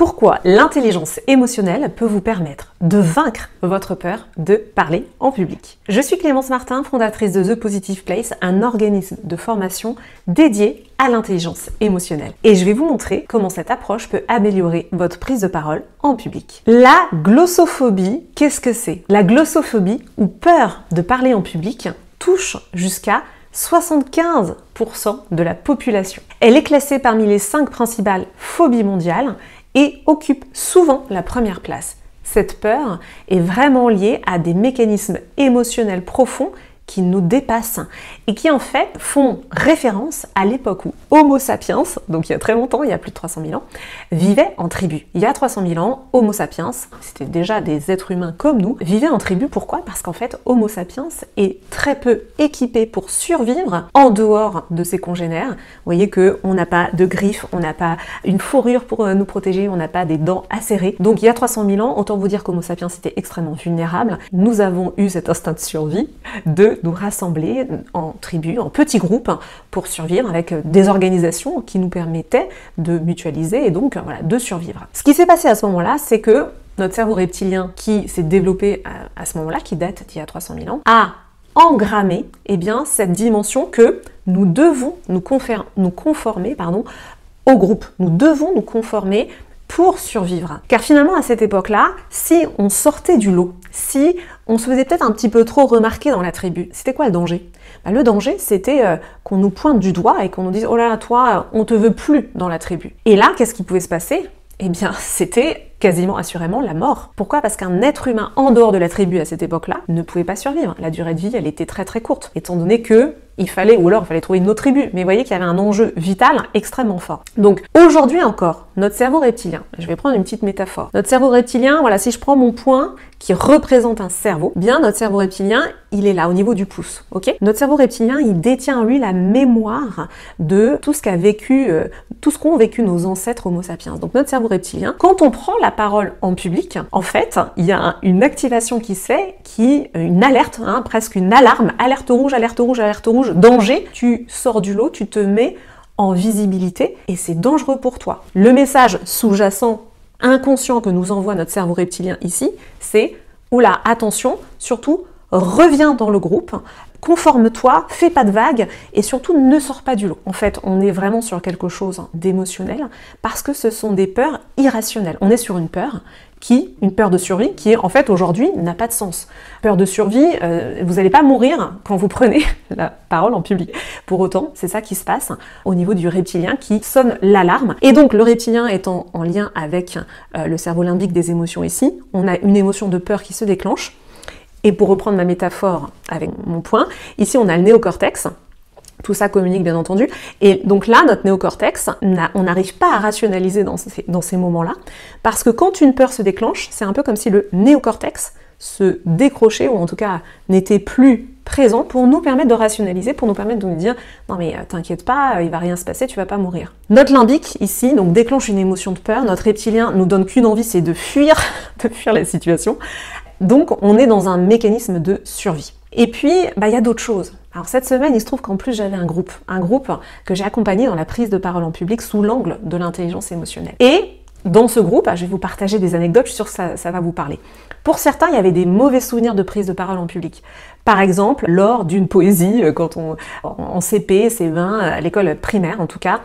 Pourquoi l'intelligence émotionnelle peut vous permettre de vaincre votre peur de parler en public. Je suis Clémence Martin, fondatrice de The Positive Place, un organisme de formation dédié à l'intelligence émotionnelle. Et je vais vous montrer comment cette approche peut améliorer votre prise de parole en public. La glossophobie, qu'est-ce que c'est? La glossophobie, ou peur de parler en public, touche jusqu'à 75% de la population. Elle est classée parmi les 5 principales phobies mondiales et occupe souvent la première place. Cette peur est vraiment liée à des mécanismes émotionnels profonds qui nous dépassent et qui en fait font référence à l'époque où Homo sapiens, donc il y a très longtemps, il y a plus de 300 000 ans, vivait en tribu. Il y a 300 000 ans, Homo sapiens, c'était déjà des êtres humains comme nous, vivaient en tribu. Pourquoi? Parce qu'en fait, Homo sapiens est très peu équipé pour survivre en dehors de ses congénères. Vous voyez qu'on n'a pas de griffes, on n'a pas une fourrure pour nous protéger, on n'a pas des dents acérées. Donc il y a 300 000 ans, autant vous dire qu'Homo sapiens était extrêmement vulnérable. Nous avons eu cet instinct de survie de nous rassembler en tribus, en petits groupes, pour survivre avec des organisations qui nous permettaient de mutualiser et donc voilà, de survivre. Ce qui s'est passé à ce moment-là, c'est que notre cerveau reptilien qui s'est développé à ce moment-là, qui date d'il y a 300 000 ans, a engrammé cette dimension que nous devons nous conformer au groupe. Nous devons nous conformer pour survivre. Car finalement, à cette époque-là, si on sortait du lot, si on se faisait peut-être un petit peu trop remarquer dans la tribu, c'était quoi le danger? Le danger, c'était qu'on nous pointe du doigt et qu'on nous dise « Oh là là, toi, on te veut plus dans la tribu ». Et là, qu'est-ce qui pouvait se passer? Eh bien, c'était quasiment assurément la mort. Pourquoi? Parce qu'un être humain en dehors de la tribu à cette époque-là ne pouvait pas survivre. La durée de vie, elle était très très courte, étant donné que il fallait trouver une autre tribu. Mais vous voyez qu'il y avait un enjeu vital extrêmement fort. Donc aujourd'hui encore, notre cerveau reptilien, je vais prendre une petite métaphore. Notre cerveau reptilien, voilà, si je prends mon point qui représente un cerveau, bien notre cerveau reptilien, il est là au niveau du pouce, ok? Notre cerveau reptilien, il détient en lui la mémoire de tout ce qu'a vécu, tout ce qu'ont vécu nos ancêtres Homo sapiens. Donc notre cerveau reptilien, quand on prend la parole en public, en fait, il y a une activation qui se fait, une alerte, presque une alarme, alerte rouge, alerte rouge, alerte rouge, danger. Tu sors du lot, tu te mets en visibilité et c'est dangereux pour toi. Le message sous-jacent, inconscient que nous envoie notre cerveau reptilien ici, c'est « Oula, attention, surtout, reviens dans le groupe, conforme-toi, fais pas de vagues et surtout ne sors pas du lot ». En fait, on est vraiment sur quelque chose d'émotionnel parce que ce sont des peurs irrationnelles. On est sur une peur de survie qui, en fait, aujourd'hui, n'a pas de sens. Peur de survie, vous n'allez pas mourir quand vous prenez la parole en public. Pour autant, c'est ça qui se passe au niveau du reptilien qui sonne l'alarme. Et donc, le reptilien étant en lien avec le cerveau limbique des émotions ici, on a une émotion de peur qui se déclenche. Et pour reprendre ma métaphore avec mon point, ici, on a le néocortex. Tout ça communique bien entendu. Et donc là, notre néocortex, on n'arrive pas à rationaliser dans ces moments-là, parce que quand une peur se déclenche, c'est un peu comme si le néocortex se décrochait, ou en tout cas n'était plus présent pour nous permettre de rationaliser, pour nous permettre de nous dire « Non mais t'inquiète pas, il va rien se passer, tu vas pas mourir ». Notre limbique, ici, donc déclenche une émotion de peur. Notre reptilien nous donne qu'une envie, c'est de fuir, de fuir la situation. Donc on est dans un mécanisme de survie. Et puis, il y a d'autres choses. Alors cette semaine, il se trouve qu'en plus j'avais un groupe que j'ai accompagné dans la prise de parole en public sous l'angle de l'intelligence émotionnelle. Et dans ce groupe, je vais vous partager des anecdotes, je suis sûre que ça va vous parler. Pour certains, il y avait des mauvais souvenirs de prise de parole en public. Par exemple, lors d'une poésie, en CP, C20, à l'école primaire en tout cas,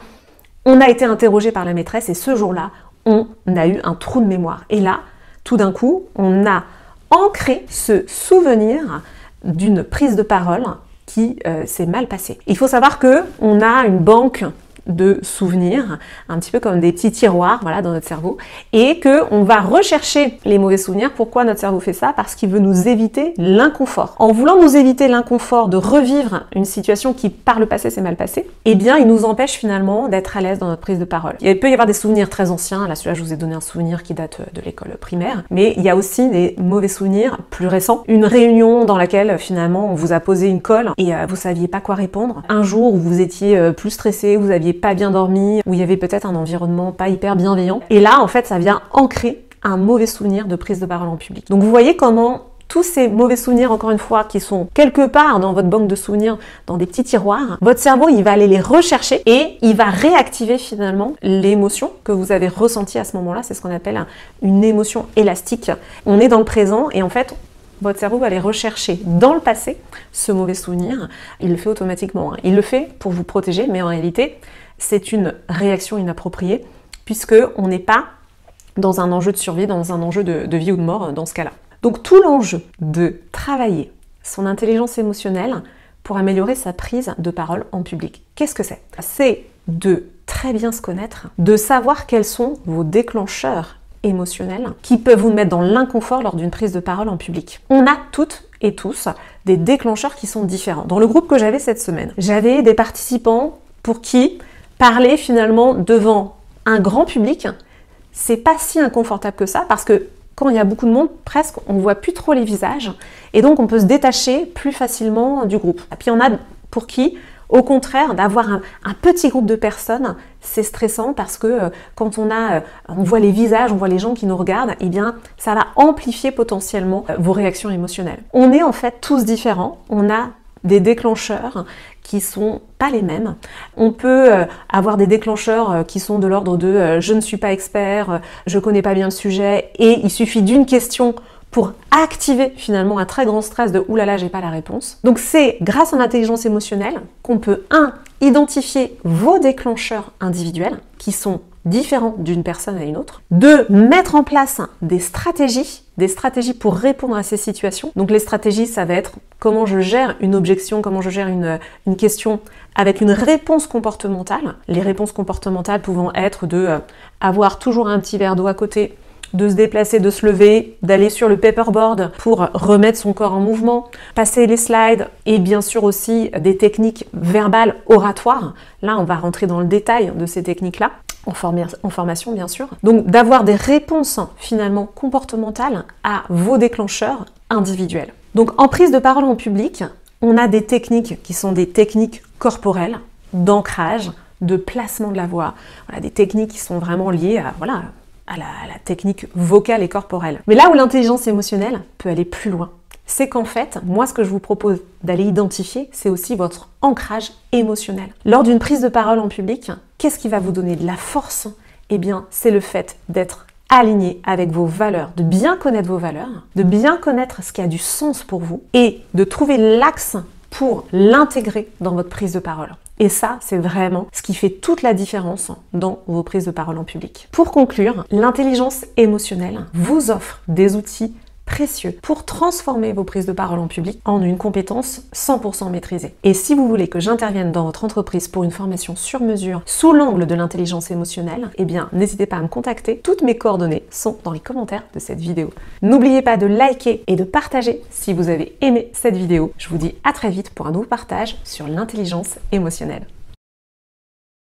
on a été interrogé par la maîtresse et ce jour-là, on a eu un trou de mémoire. Et là, tout d'un coup, on a ancré ce souvenir d'une prise de parole qui s'est mal passée. Il faut savoir que on a une banque de souvenirs, un petit peu comme des petits tiroirs, voilà, dans notre cerveau, et que on va rechercher les mauvais souvenirs. Pourquoi notre cerveau fait ça? Parce qu'il veut nous éviter l'inconfort. En voulant nous éviter l'inconfort de revivre une situation qui, par le passé, s'est mal passée, eh bien, il nous empêche finalement d'être à l'aise dans notre prise de parole. Il peut y avoir des souvenirs très anciens. Là, celui-là, je vous ai donné un souvenir qui date de l'école primaire, mais il y a aussi des mauvais souvenirs plus récents. Une réunion dans laquelle, finalement, on vous a posé une colle et vous saviez pas quoi répondre. Un jour où vous étiez plus stressé, vous aviez pas bien dormi, où il y avait peut-être un environnement pas hyper bienveillant. Et là, en fait, ça vient ancrer un mauvais souvenir de prise de parole en public. Donc vous voyez comment tous ces mauvais souvenirs, encore une fois, qui sont quelque part dans votre banque de souvenirs, dans des petits tiroirs, votre cerveau, il va aller les rechercher et il va réactiver finalement l'émotion que vous avez ressentie à ce moment-là. C'est ce qu'on appelle une émotion élastique. On est dans le présent et en fait, votre cerveau va aller rechercher dans le passé ce mauvais souvenir. Il le fait automatiquement. Il le fait pour vous protéger, mais en réalité, c'est une réaction inappropriée puisqu'on n'est pas dans un enjeu de survie, dans un enjeu de vie ou de mort dans ce cas-là. Donc tout l'enjeu de travailler son intelligence émotionnelle pour améliorer sa prise de parole en public. Qu'est-ce que c'est? C'est de très bien se connaître, de savoir quels sont vos déclencheurs émotionnels qui peuvent vous mettre dans l'inconfort lors d'une prise de parole en public. On a toutes et tous des déclencheurs qui sont différents. Dans le groupe que j'avais cette semaine, j'avais des participants pour qui parler finalement devant un grand public, c'est pas si inconfortable que ça parce que quand il y a beaucoup de monde, presque on ne voit plus trop les visages et donc on peut se détacher plus facilement du groupe. Et puis on a pour qui, au contraire, d'avoir un petit groupe de personnes, c'est stressant parce que quand on voit les visages, on voit les gens qui nous regardent, eh bien ça va amplifier potentiellement vos réactions émotionnelles. On est en fait tous différents, on a des déclencheurs qui sont pas les mêmes. On peut avoir des déclencheurs qui sont de l'ordre de je ne suis pas expert, je connais pas bien le sujet et il suffit d'une question pour activer finalement un très grand stress de oulala, j'ai pas la réponse. Donc c'est grâce à l'intelligence émotionnelle qu'on peut identifier vos déclencheurs individuels qui sont différents d'une personne à une autre, de mettre en place des stratégies pour répondre à ces situations. Donc les stratégies, ça va être comment je gère une objection, comment je gère une question avec une réponse comportementale. Les réponses comportementales pouvant être de avoir toujours un petit verre d'eau à côté, de se déplacer, de se lever, d'aller sur le paperboard pour remettre son corps en mouvement, passer les slides et bien sûr aussi des techniques verbales oratoires. Là, on va rentrer dans le détail de ces techniques-là, en formation bien sûr. Donc d'avoir des réponses finalement comportementales à vos déclencheurs individuels. Donc en prise de parole en public, on a des techniques qui sont des techniques corporelles, d'ancrage, de placement de la voix. Voilà, des techniques qui sont vraiment liées à la technique vocale et corporelle. Mais là où l'intelligence émotionnelle peut aller plus loin, c'est qu'en fait, moi ce que je vous propose d'aller identifier, c'est aussi votre ancrage émotionnel. Lors d'une prise de parole en public, qu'est-ce qui va vous donner de la force? Eh bien, c'est le fait d'être aligné avec vos valeurs, de bien connaître vos valeurs, de bien connaître ce qui a du sens pour vous et de trouver l'axe pour l'intégrer dans votre prise de parole. Et ça, c'est vraiment ce qui fait toute la différence dans vos prises de parole en public. Pour conclure, l'intelligence émotionnelle vous offre des outils précieux pour transformer vos prises de parole en public en une compétence 100% maîtrisée. Et si vous voulez que j'intervienne dans votre entreprise pour une formation sur mesure sous l'angle de l'intelligence émotionnelle, eh bien, n'hésitez pas à me contacter. Toutes mes coordonnées sont dans les commentaires de cette vidéo. N'oubliez pas de liker et de partager si vous avez aimé cette vidéo. Je vous dis à très vite pour un nouveau partage sur l'intelligence émotionnelle.